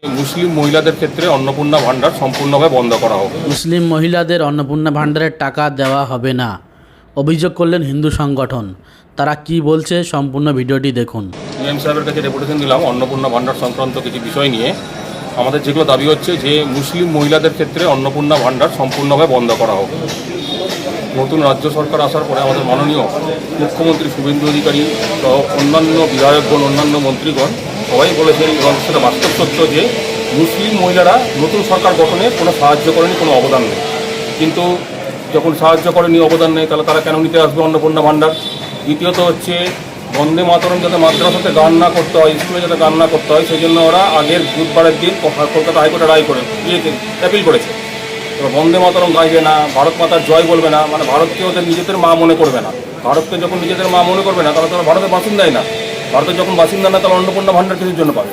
মুসলিম মহিলাদের ক্ষেত্রে অন্নপূর্ণা ভাণ্ডার সম্পূর্ণভাবে বন্ধ করা হোক। মুসলিম মহিলাদের অন্নপূর্ণা ভাণ্ডারের টাকা দেওয়া হবে না, অভিযোগ করলেন হিন্দু সংগঠন। তারা কি বলছে সম্পূর্ণ ভিডিওটি দেখুন। ডিএম সাহেবের কাছে ডেপুটেশন দিলাম অন্নপূর্ণা ভাণ্ডার সংক্রান্ত কিছু বিষয় নিয়ে। আমাদের যেগুলো দাবি হচ্ছে যে মুসলিম মহিলাদের ক্ষেত্রে অন্নপূর্ণা ভাণ্ডার সম্পূর্ণভাবে বন্ধ করা হোক। নতুন রাজ্য সরকার আসার পরে আমাদের মাননীয় মুখ্যমন্ত্রী শুভেন্দু অধিকারী সহ অন্যান্য বিধায়কগণ, অন্যান্য মন্ত্রীগণ সবাই বলেছেন এবং সেটা বাস্তব সত্য যে মুসলিম মহিলারা নতুন সরকার গঠনে কোনো সাহায্য করেনি, কোনো অবদান নেই। কিন্তু যখন সাহায্য করেনি, অবদান নেই, তাহলে তারা কেন নিতে আসবে অন্নপূর্ণা ভাণ্ডার? দ্বিতীয়ত হচ্ছে বন্দে মাতরম যাতে মাদ্রাসাতে গান না করতে হয়, স্কুলে যাতে গান না করতে হয়, সেই জন্য ওরা আগের বুধবারের দিন কলকাতা হাইকোর্টে রায় করে অ্যাপিল করেছে। এবার বন্দে মাতরম গাইবে না, ভারত মাতার জয় বলবে না, মানে ভারতকে ওদের নিজেদের মা মনে করবে না। ভারতকে যখন নিজেদের মা মনে করবে না, তাহলে তারা ভারতের বাসিন্দাই না। ভারতের যখন বাসিন্দা না, তাহলে অন্নপূর্ণা ভাণ্ডার কিছুর জন্য পাবে।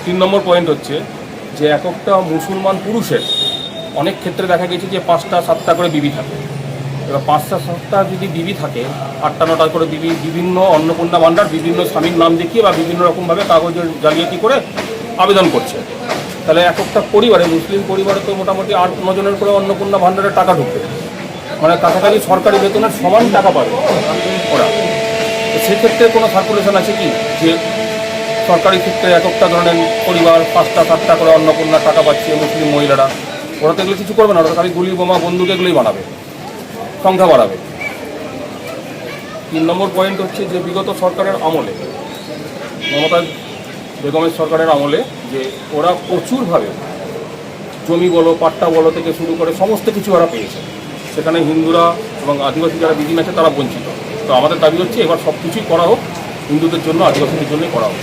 3 নম্বর পয়েন্ট হচ্ছে যে এক একটা মুসলমান পুরুষের অনেক ক্ষেত্রে দেখা গেছে যে 5টা 7টা করে বিবি থাকে। এবার 5টা 7টা যদি বিবি থাকে, 8টা 9টা করে বিবি বিভিন্ন অন্নপূর্ণা ভাণ্ডার বিভিন্ন স্বামীর নাম দেখিয়ে বা বিভিন্ন রকমভাবে কাগজের জালিয়াতি করে আবেদন করছে। তাহলে এক একটা পরিবারে, মুসলিম পরিবারে তো মোটামুটি 8-9 জনের করে অন্নপূর্ণা ভাণ্ডারের টাকা ঢুকবে, মানে কাছাকাছি সরকারি বেতনের সমান টাকা পাবে ওরা। সেক্ষেত্রে কোনো সার্কুলেশন আছে কি যে সরকারি ক্ষেত্রে এক একটা ধরনের পরিবার 5টা 7টা করে অন্নপূর্ণার টাকা পাচ্ছে মুসলিম মহিলারা? ওরা তো এগুলো কিছু করবে না, ওরা খালি গুলি বোমা বন্দুক এগুলোই বানাবে, সংখ্যা বাড়াবে। 3 নম্বর পয়েন্ট হচ্ছে যে বিগত সরকারের আমলে, মমতা বেগমের সরকারের আমলে, যে ওরা প্রচুরভাবে জমি বলো, পাট্টা বলো থেকে শুরু করে সমস্ত কিছু ওরা পেয়েছে। সেখানে হিন্দুরা এবং আদিবাসী যারা দিদিন আছে তারা বঞ্চিত। তো আমাদের দাবি হচ্ছে এবার সব কিছুই করা হোক, হিন্দুদের জন্য, আদিবাসীদের জন্যই করা হোক।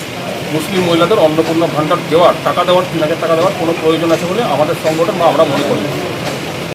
মুসলিম মহিলাদের অন্নপূর্ণা ভাণ্ডার দেওয়ার, টাকা দেওয়ার, 3000 টাকা দেওয়ার কোনো প্রয়োজন আছে বলে আমাদের সংগঠন বা আমরা মনে করি।